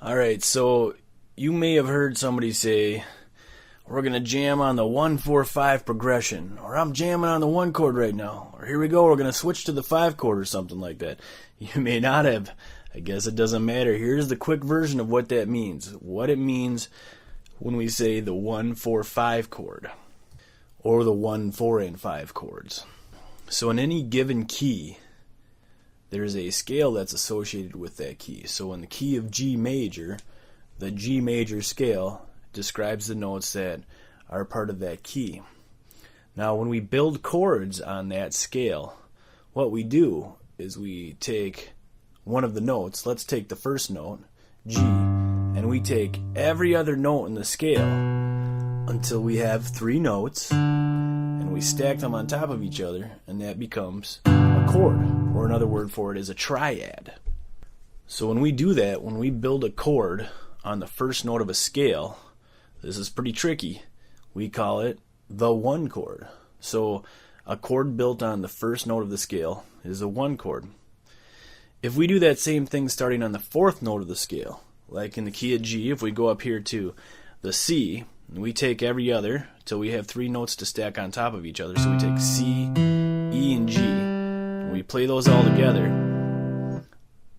Alright, so you may have heard somebody say, we're going to jam on the 1-4-5 progression, or I'm jamming on the 1 chord right now, or here we go, we're going to switch to the 5 chord or something like that. You may not have. I guess it doesn't matter. Here's the quick version of what that means. What it means when we say the 1-4-5 chord, or the 1-4 and 5 chords. So in any given key, there's a scale that's associated with that key. So in the key of G major, the G major scale describes the notes that are part of that key. Now when we build chords on that scale, what we do is we take one of the notes, let's take the first note, G, and we take every other note in the scale until we have 3 notes, and we stack them on top of each other, and that becomes a chord, or another word for it is a triad. So when we do that, when we build a chord on the first note of a scale, this is pretty tricky. We call it the 1 chord. So a chord built on the first note of the scale is a 1 chord. If we do that same thing starting on the 4th note of the scale, like in the key of G, if we go up here to the C, and we take every other till we have 3 notes to stack on top of each other. So we take C, E, and G, and we play those all together.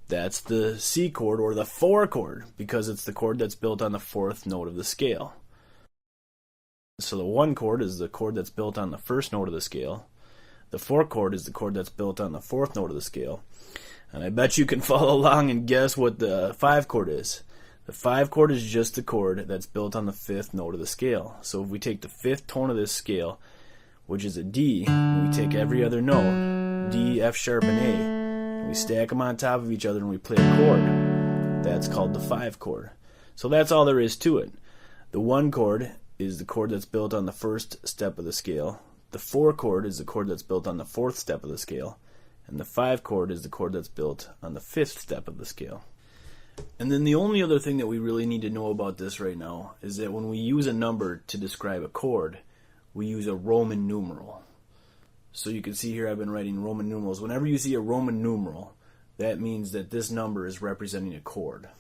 That's the C chord, or the 4 chord, because it's the chord that's built on the 4th note of the scale. So the 1 chord is the chord that's built on the first note of the scale. The 4 chord is the chord that's built on the 4th note of the scale. And I bet you can follow along and guess what the 5 chord is. The 5 chord is just the chord that's built on the 5th note of the scale. So if we take the 5th tone of this scale, which is a D, and we take every other note, D, F sharp, and A, and we stack them on top of each other and we play a chord, that's called the 5 chord. So that's all there is to it. The 1 chord is the chord that's built on the 1st step of the scale. The 4 chord is the chord that's built on the 4th step of the scale. And the 5 chord is the chord that's built on the 5th step of the scale. And then the only other thing that we really need to know about this right now is that when we use a number to describe a chord, we use a Roman numeral. So you can see here I've been writing Roman numerals. Whenever you see a Roman numeral, that means that this number is representing a chord.